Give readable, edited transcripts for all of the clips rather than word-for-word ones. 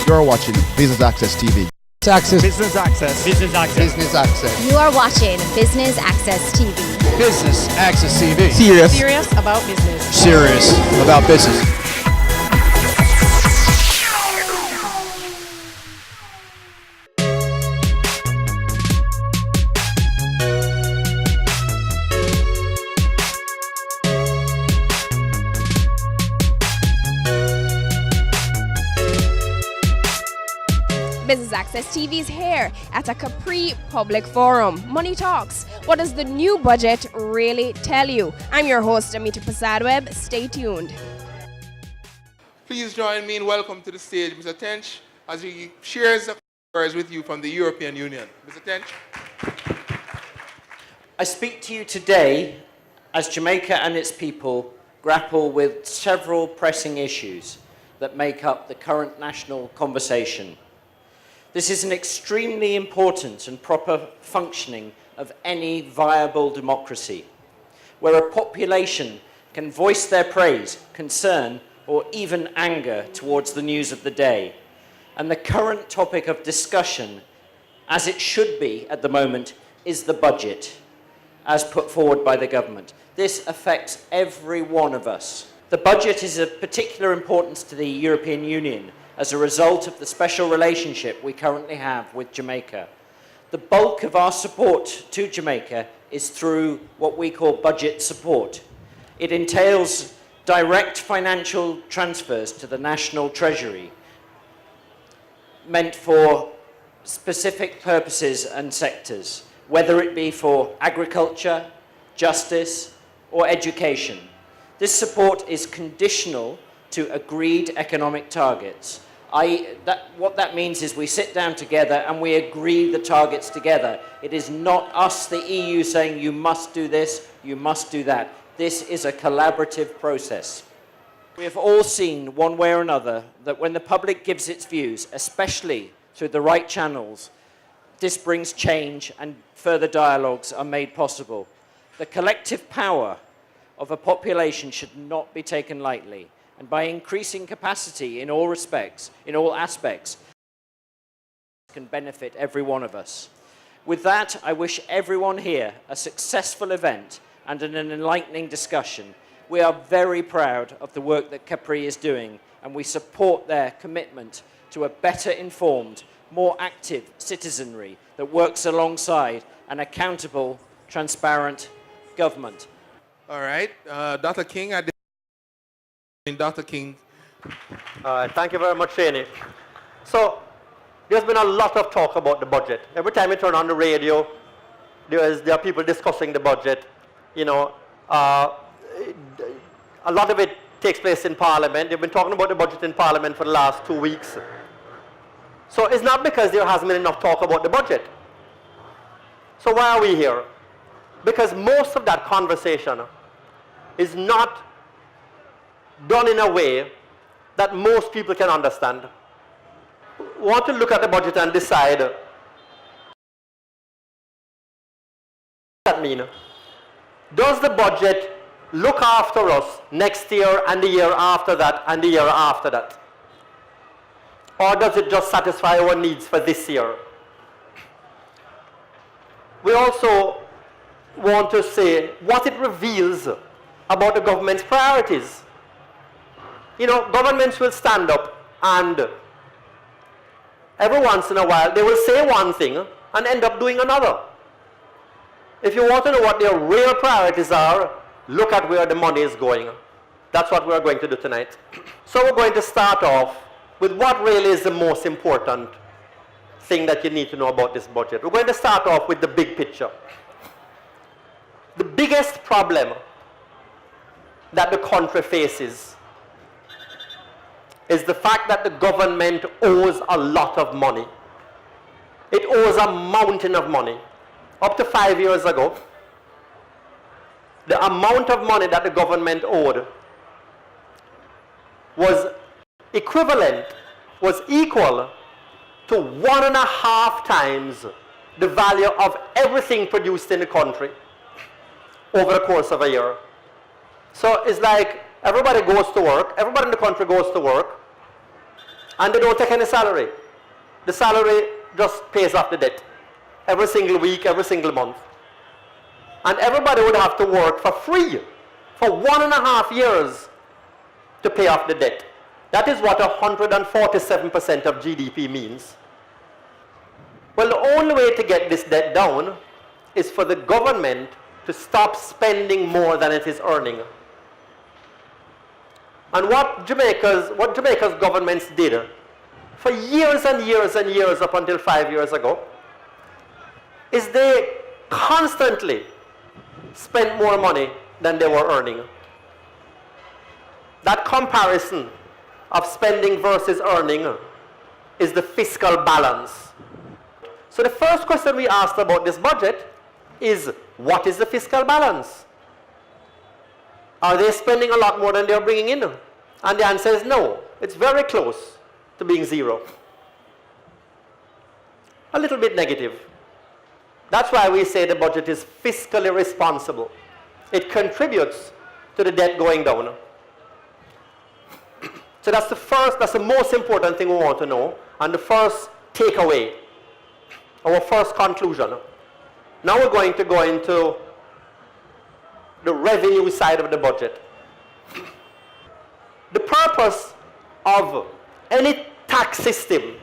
You're watching Business Access TV. Business Access. Business Access. Business Access. You are watching Business Access TV. Business Access TV. Serious about business. Serious about business. Business Access TV is here at a Capri Public Forum. Money Talks. What does the new budget really tell you? I'm your host, Amita Prasad-Webb. Stay tuned. Please join me in welcome to the stage Mr. Tench as he shares the words with you from the European Union. Mr. Tench. I speak to you today as Jamaica and its people grapple with several pressing issues that make up the current national conversation. This is an extremely important and proper functioning of any viable democracy, where a population can voice their praise, concern, or even anger towards the news of the day. And the current topic of discussion, as it should be at the moment, is the budget, as put forward by the government. This affects every one of us. The budget is of particular importance to the European Union, as a result of the special relationship we currently have with Jamaica. The bulk of our support to Jamaica is through what we call budget support. It entails direct financial transfers to the national treasury, meant for specific purposes and sectors, whether it be for agriculture, justice, or education. This support is conditional to agreed economic targets. What that means is we sit down together and we agree the targets together. It is not us, the EU, saying you must do this, you must do that. This is a collaborative process. We have all seen, one way or another, that when the public gives its views, especially through the right channels, this brings change and further dialogues are made possible. The collective power of a population should not be taken lightly. And by increasing capacity in all respects, in all aspects, can benefit every one of us. With that, I wish everyone here a successful event and an enlightening discussion. We are very proud of the work that Capri is doing, and we support their commitment to a better informed, more active citizenry that works alongside an accountable, transparent government. All right, Dr. King. Dr. King. Thank you very much, Shani. So, there's been a lot of talk about the budget. Every time you turn on the radio, there are people discussing the budget. You know, a lot of it takes place in Parliament. They've been talking about the budget in Parliament for the last 2 weeks. So it's not because there hasn't been enough talk about the budget. So why are we here? Because most of that conversation is not done in a way that most people can understand. We want to look at the budget and decide what does that mean? Does the budget look after us next year and the year after that and the year after that? Or does it just satisfy our needs for this year? We also want to say what it reveals about the government's priorities. You know, governments will stand up and every once in a while they will say one thing and end up doing another. If you want to know what their real priorities are, look at where the money is going. That's what we're going to do tonight. So we're going to start off with what really is the most important thing that you need to know about this budget. We're going to start off with the big picture. The biggest problem that the country faces is the fact that the government owes a lot of money. It owes a mountain of money. Up to 5 years ago, the amount of money that the government owed was equivalent, was equal to 1.5 times the value of everything produced in the country over the course of a year. So it's like everybody goes to work, everybody in the country goes to work, and they don't take any salary. The salary just pays off the debt every single week, every single month. And everybody would have to work for free for 1.5 years to pay off the debt. That is what 147% of GDP means. Well, the only way to get this debt down is for the government to stop spending more than it is earning. And what Jamaica's governments did for years and years and years up until 5 years ago is they constantly spent more money than they were earning. That comparison of spending versus earning is the fiscal balance. So the first question we asked about this budget is, what is the fiscal balance? Are they spending a lot more than they are bringing in? And the answer is no. It's very close to being zero. A little bit negative. That's why we say the budget is fiscally responsible. It contributes to the debt going down. So that's the most important thing we want to know, and the first takeaway, our first conclusion. Now we're going to go into the revenue side of the budget. The purpose of any tax system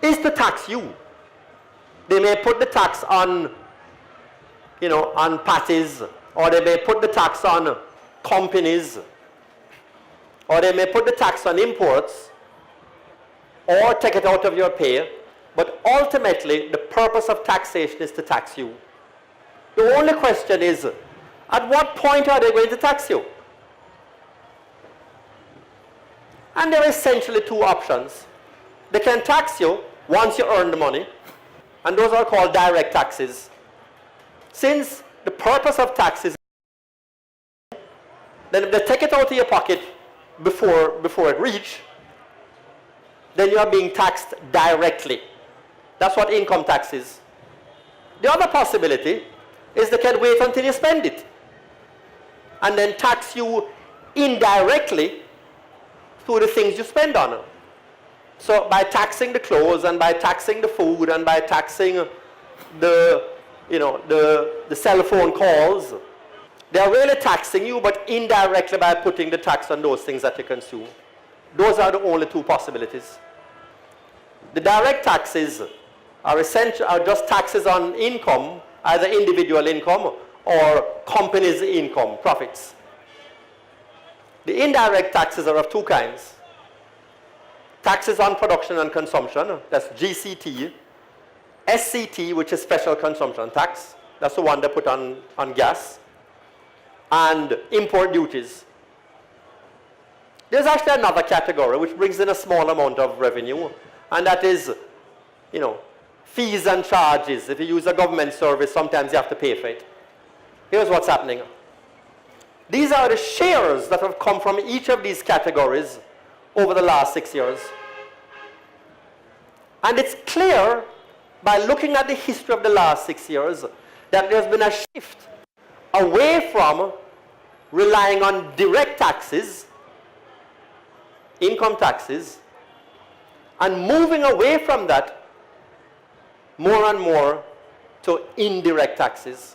is to tax you. They may put the tax on, on parties, or they may put the tax on companies, or they may put the tax on imports, or take it out of your pay. But ultimately, the purpose of taxation is to tax you. The only question is, at what point are they going to tax you? And there are essentially two options. They can tax you once you earn the money, and those are called direct taxes. Since the purpose of taxes, then if they take it out of your pocket before it reaches, then you are being taxed directly. That's what income tax is. The other possibility is they can wait until you spend it and then tax you indirectly through the things you spend on. So by taxing the clothes and by taxing the food and by taxing the cell phone calls, they are really taxing you, but indirectly by putting the tax on those things that you consume. Those are the only two possibilities. The direct taxes are just taxes on income, either individual income or companies' income, profits. The indirect taxes are of two kinds. Taxes on production and consumption, that's GCT. SCT, which is special consumption tax, that's the one they put on gas. And import duties. There's actually another category which brings in a small amount of revenue, and that is, fees and charges. If you use a government service, sometimes you have to pay for it. Here's what's happening. These are the shares that have come from each of these categories over the last 6 years. And it's clear by looking at the history of the last 6 years that there's been a shift away from relying on direct taxes, income taxes, and moving away from that more and more to indirect taxes.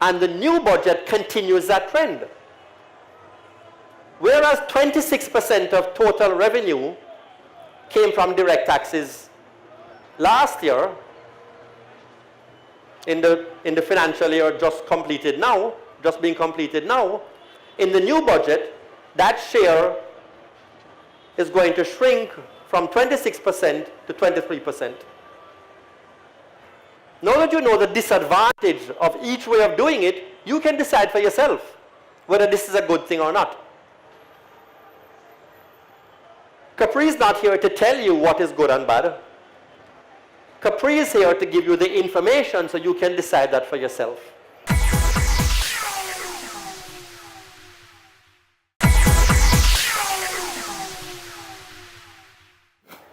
And the new budget continues that trend. Whereas 26% of total revenue came from direct taxes last year, in the financial year just being completed now, in the new budget, that share is going to shrink from 26% to 23%. Now that you know the disadvantage of each way of doing it, you can decide for yourself whether this is a good thing or not. Capri is not here to tell you what is good and bad. Capri is here to give you the information so you can decide that for yourself.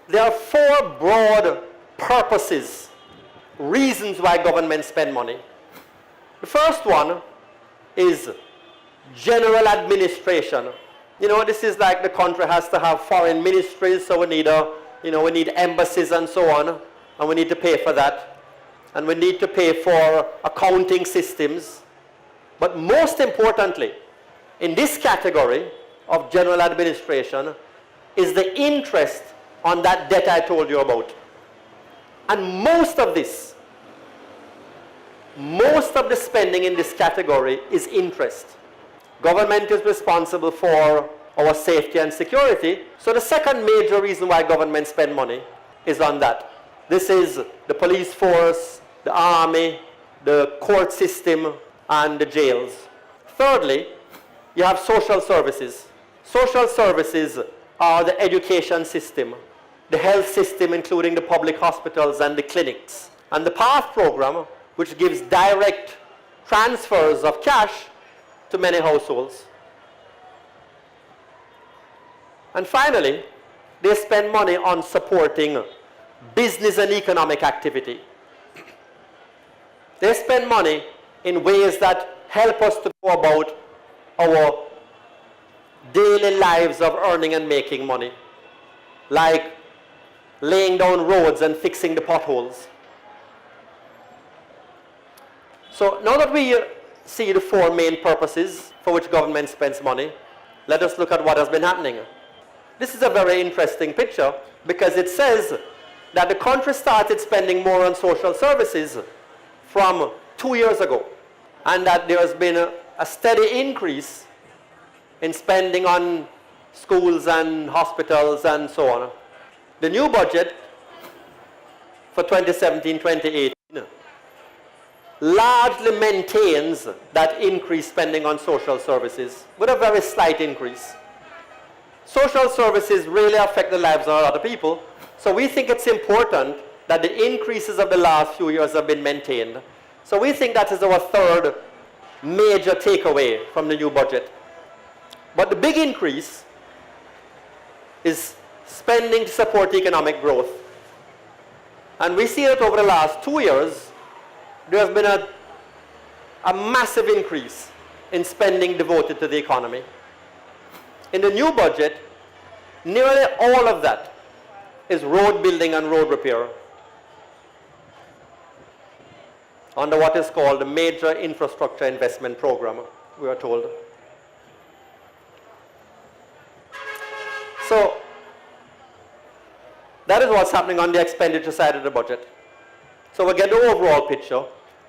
There are four broad purposes, reasons why governments spend money. The first one is general administration. You know, this is like the country has to have foreign ministries, so we need we need embassies and so on, and we need to pay for that. And we need to pay for accounting systems. But most importantly, in this category of general administration is the interest on that debt I told you about. And most of the spending in this category is interest. Government is responsible for our safety and security. So the second major reason why government spend money is on that. This is the police force, the army, the court system, and the jails. Thirdly, you have social services. Social services are the education system, the health system, including the public hospitals and the clinics, and the PATH program, which gives direct transfers of cash to many households. And finally, they spend money on supporting business and economic activity. They spend money in ways that help us to go about our daily lives of earning and making money, like laying down roads and fixing the potholes. So now that we see the four main purposes for which government spends money, let us look at what has been happening. This is a very interesting picture because it says that the country started spending more on social services from 2 years ago, and that there has been a steady increase in spending on schools and hospitals and so on. The new budget for 2017-2018 largely maintains that increased spending on social services with a very slight increase. Social services really affect the lives of a lot of people, so we think it's important that the increases of the last few years have been maintained. So we think that is our third major takeaway from the new budget. But the big increase is spending to support economic growth. And we see that over the last 2 years, there has been a massive increase in spending devoted to the economy. In the new budget, nearly all of that is road building and road repair under what is called the Major Infrastructure Investment Program, we are told. So that is what's happening on the expenditure side of the budget. So we get the overall picture.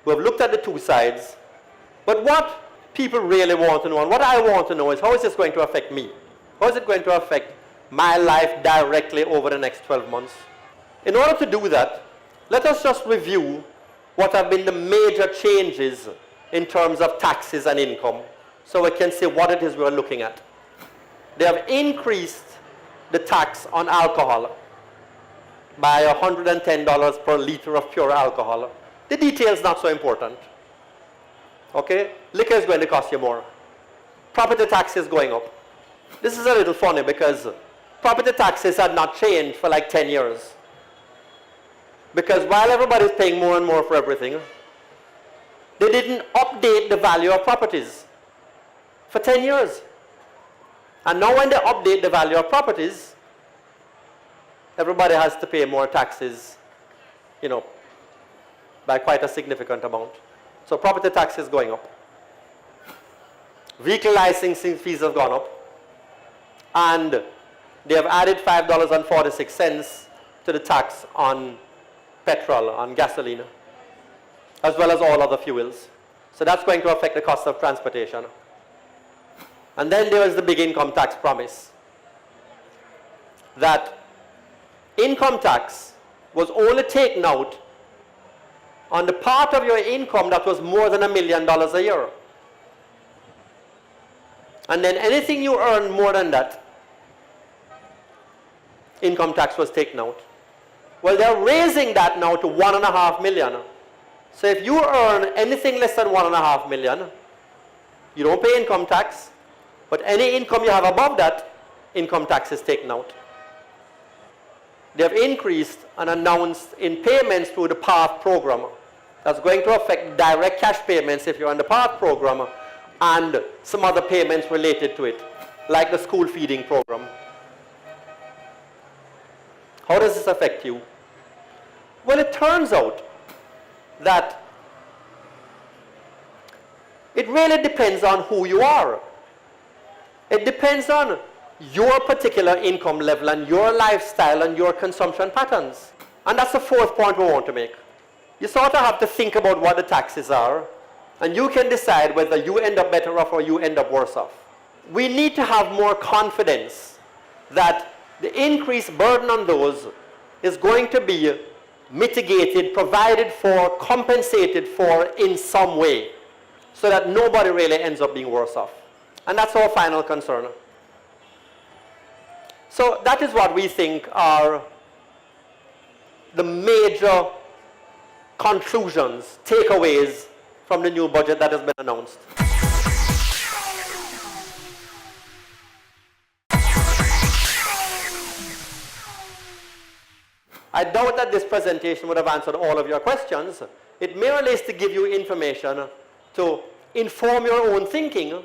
We've looked at the two sides. But what people really want to know, and what I want to know, is how is this going to affect me? How is it going to affect my life directly over the next 12 months? In order to do that, let us just review what have been the major changes in terms of taxes and income, so we can see what it is we're looking at. They have increased the tax on alcohol by $110 per liter of pure alcohol. The details not so important. Okay? Liquor is going to cost you more. Property tax is going up. This is a little funny because property taxes had not changed for like 10 years. Because while everybody's paying more and more for everything, they didn't update the value of properties for 10 years. And now when they update the value of properties, everybody has to pay more taxes, by quite a significant amount. So property tax is going up. Vehicle licensing fees have gone up. And they have added $5.46 to the tax on petrol, on gasoline, as well as all other fuels. So that's going to affect the cost of transportation. And then there is the big income tax promise, that income tax was only taken out on the part of your income that was more than $1 million a year. And then anything you earn more than that, income tax was taken out. Well, they're raising that now to $1.5 million. So if you earn anything less than $1.5 million, you don't pay income tax, but any income you have above that, income tax is taken out. They have increased and announced in payments through the PATH program. That's going to affect direct cash payments if you're on the PATH program and some other payments related to it, like the school feeding program. How does this affect you? Well, it turns out that it really depends on who you are. It depends on your particular income level and your lifestyle and your consumption patterns. And that's the fourth point we want to make. You sort of have to think about what the taxes are, and you can decide whether you end up better off or you end up worse off. We need to have more confidence that the increased burden on those is going to be mitigated, provided for, compensated for in some way, so that nobody really ends up being worse off. And that's our final concern. So that is what we think are the major conclusions, takeaways from the new budget that has been announced. I doubt that this presentation would have answered all of your questions. It merely is to give you information to inform your own thinking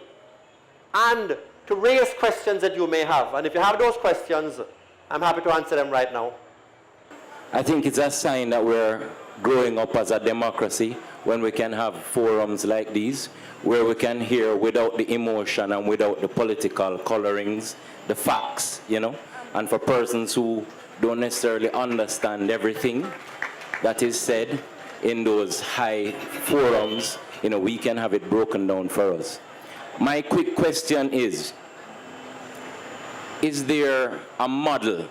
and to raise questions that you may have. And if you have those questions, I'm happy to answer them right now. I think it's a sign that we're growing up as a democracy when we can have forums like these where we can hear without the emotion and without the political colorings, the facts, you know. And for persons who don't necessarily understand everything that is said in those high forums, you know, we can have it broken down for us. My quick question is there a model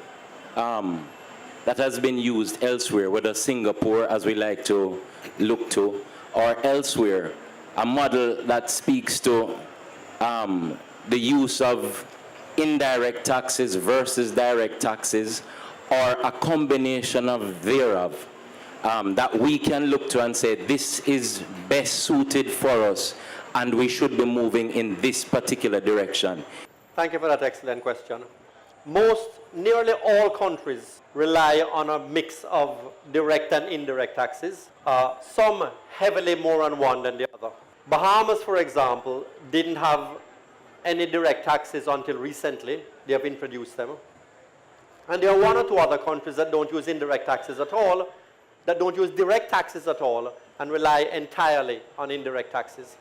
that has been used elsewhere, whether Singapore, as we like to look to, or elsewhere, a model that speaks to the use of indirect taxes versus direct taxes, or a combination of thereof, that we can look to and say, this is best suited for us, and we should be moving in this particular direction? Thank you for that excellent question. Nearly all countries rely on a mix of direct and indirect taxes, some heavily more on one than the other. Bahamas, for example, didn't have any direct taxes until recently. They have introduced them. And there are one or two other countries that don't use indirect taxes at all, that don't use direct taxes at all, and rely entirely on indirect taxes.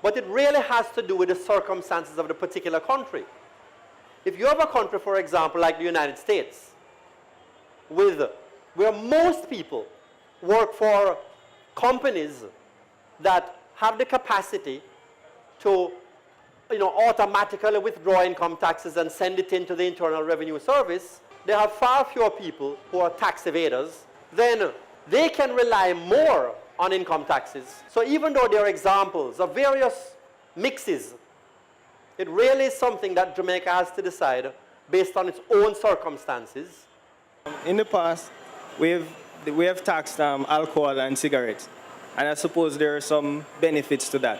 But it really has to do with the circumstances of the particular country. If you have a country, for example, like the United States, where most people work for companies that have the capacity to, automatically withdraw income taxes and send it into the Internal Revenue Service, they have far fewer people who are tax evaders, then they can rely more on income taxes. So even though there are examples of various mixes, it really is something that Jamaica has to decide based on its own circumstances. In the past, we have taxed alcohol and cigarettes, and I suppose there are some benefits to that.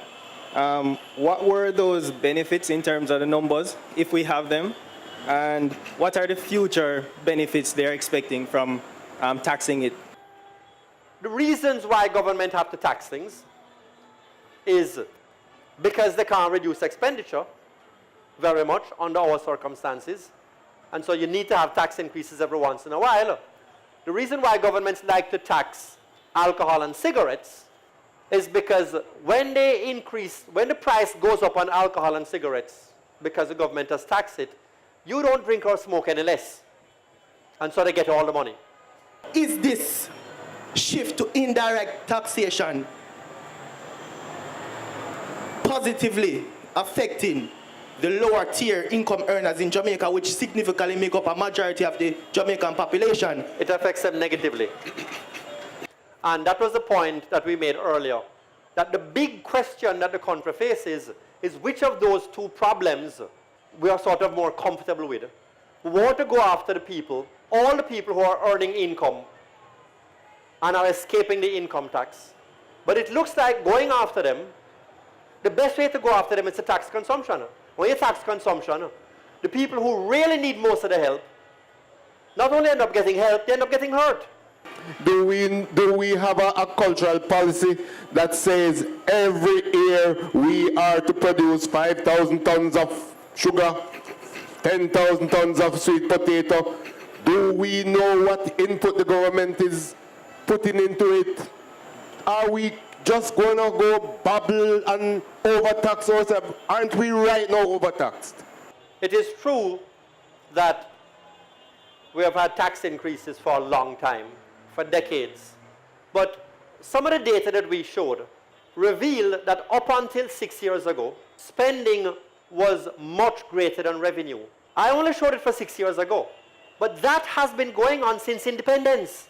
What were those benefits in terms of the numbers, if we have them, and what are the future benefits they're expecting from taxing it? The reasons why government have to tax things is because they can't reduce expenditure very much under our circumstances, and so you need to have tax increases every once in a while. The reason why governments like to tax alcohol and cigarettes is because when the price goes up on alcohol and cigarettes, because the government has taxed it, you don't drink or smoke any less, and so they get all the money. Is this shift to indirect taxation positively affecting the lower tier income earners in Jamaica, which significantly make up a majority of the Jamaican population? It affects them negatively. And that was the point that we made earlier, that the big question that the country faces is which of those two problems we are sort of more comfortable with. We want to go after the people, all the people who are earning income and are escaping the income tax. But it looks like going after them, the best way to go after them is to tax consumption. When you tax consumption, the people who really need most of the help not only end up getting help, they end up getting hurt. do we have a cultural policy that says every year we are to produce 5,000 tons of sugar, 10,000 tons of sweet potato? Do we know what input the government is putting into it? Are we just going to go babble and overtax ourselves? Aren't we right now overtaxed? It is true that we have had tax increases for a long time, for decades. But some of the data that we showed revealed that up until 6 years ago, spending was much greater than revenue. I only showed it for 6 years ago. But that has been going on since independence.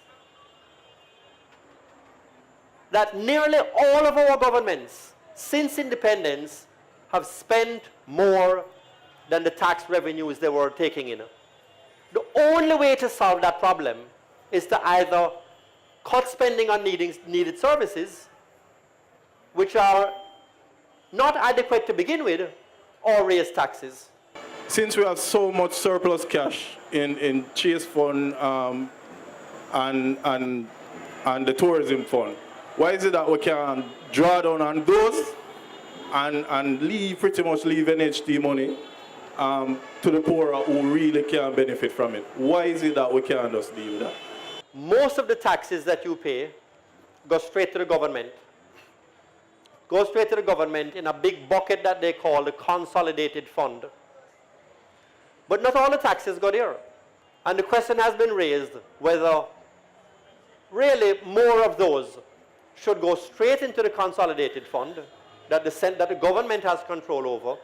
That nearly all of our governments since independence have spent more than the tax revenues they were taking in. The only way to solve that problem is to either cut spending on needed services, which are not adequate to begin with, or raise taxes. Since we have so much surplus cash in Chase Fund and the Tourism Fund, why is it that we can draw down on those and pretty much leave NHT money to the poor who really can benefit from it? Why is it that we can't just deal with that? Most of the taxes that you pay go straight to the government. Go straight to the government in a big bucket that they call the consolidated fund. But not all the taxes go there. And the question has been raised whether really more of those should go straight into the consolidated fund that the government has control over,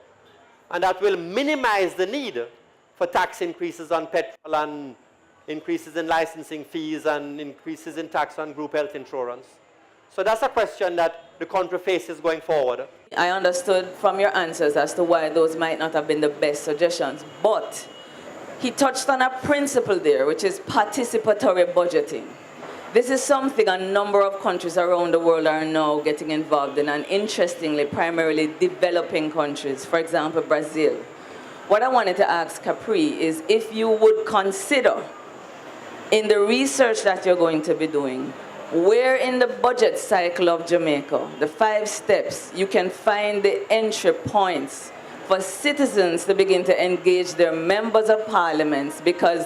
and that will minimize the need for tax increases on petrol and increases in licensing fees and increases in tax on group health insurance. So that's a question that the country faces going forward. I understood from your answers as to why those might not have been the best suggestions, but he touched on a principle there, which is participatory budgeting. This is something a number of countries around the world are now getting involved in, and interestingly, primarily developing countries, for example, Brazil. What I wanted to ask Capri is if you would consider, in the research that you're going to be doing, where in the budget cycle of Jamaica, the 5 steps, you can find the entry points for citizens to begin to engage their members of parliaments, because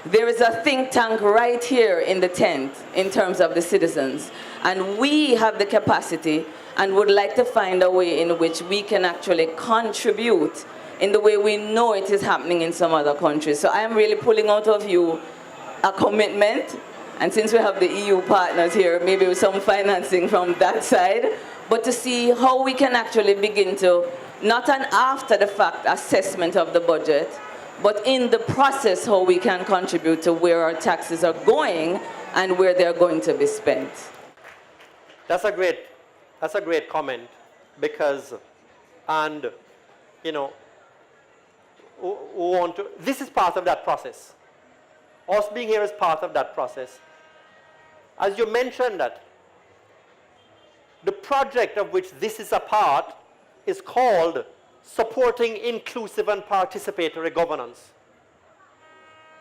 there is a think tank right here in the tent in terms of the citizens. And we have the capacity and would like to find a way in which we can actually contribute in the way we know it is happening in some other countries. So I am really pulling out of you a commitment. And since we have the EU partners here, maybe with some financing from that side, but to see how we can actually begin to, not an after the fact assessment of the budget, but in the process how we can contribute to where our taxes are going and where they're going to be spent. That's a great comment, because, and you know, this is part of that process. Us being here is part of that process. As you mentioned, that the project of which this is a part is called Supporting Inclusive and Participatory Governance.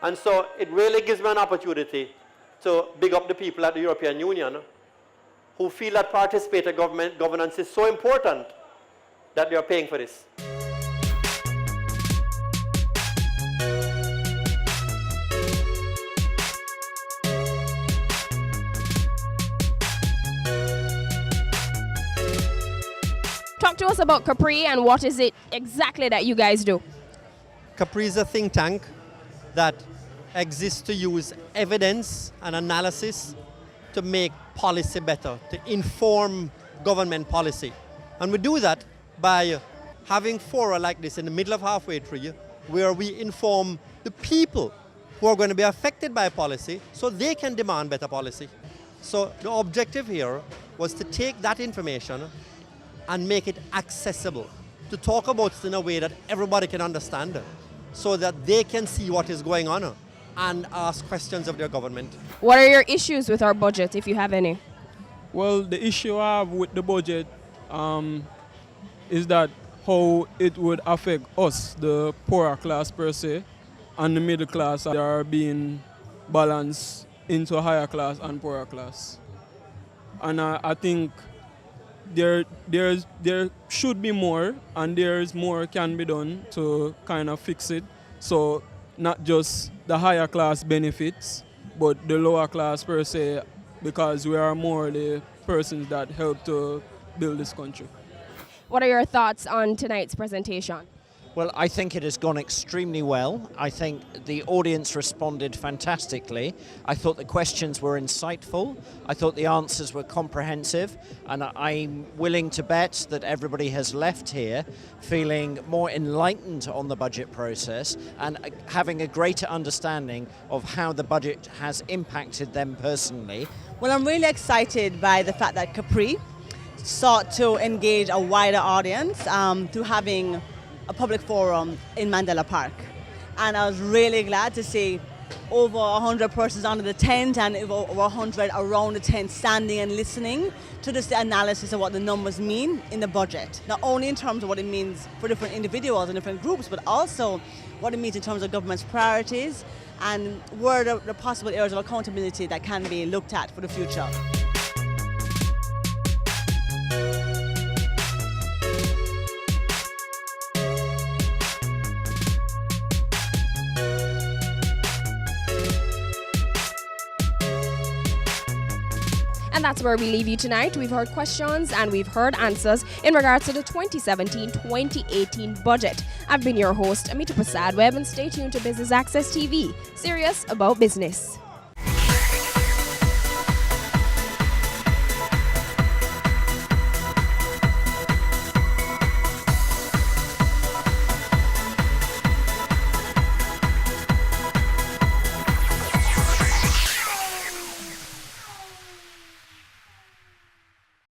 And so it really gives me an opportunity to big up the people at the European Union who feel that participatory governance is so important that they are paying for this. Talk to us about Capri and what is it exactly that you guys do? Capri is a think tank that exists to use evidence and analysis to make policy better, to inform government policy. And we do that by having fora like this in the middle of Halfway Tree, where we inform the people who are going to be affected by policy so they can demand better policy. So the objective here was to take that information and make it accessible, to talk about it in a way that everybody can understand, so that they can see what is going on and ask questions of their government. What are your issues with our budget, if you have any? Well, the issue I have with the budget is that how it would affect us, the poorer class per se, and the middle class are being balanced into higher class and poorer class. And I think there should be more, and there's more can be done to kind of fix it. So not just the higher class benefits, but the lower class per se, because we are more the persons that help to build this country. What are your thoughts on tonight's presentation? Well, I think it has gone extremely well. I think the audience responded fantastically. I thought the questions were insightful. I thought the answers were comprehensive. And I'm willing to bet that everybody has left here feeling more enlightened on the budget process and having a greater understanding of how the budget has impacted them personally. Well, I'm really excited by the fact that Capri sought to engage a wider audience through having a public forum in Mandela Park. And I was really glad to see over 100 persons under the tent and over 100 around the tent standing and listening to this analysis of what the numbers mean in the budget. Not only in terms of what it means for different individuals and different groups, but also what it means in terms of government's priorities and where the possible areas of accountability that can be looked at for the future. And that's where we leave you tonight. We've heard questions and we've heard answers in regards to the 2017-2018 budget. I've been your host, Amita Prasad Webb, and stay tuned to Business Access TV, serious about business.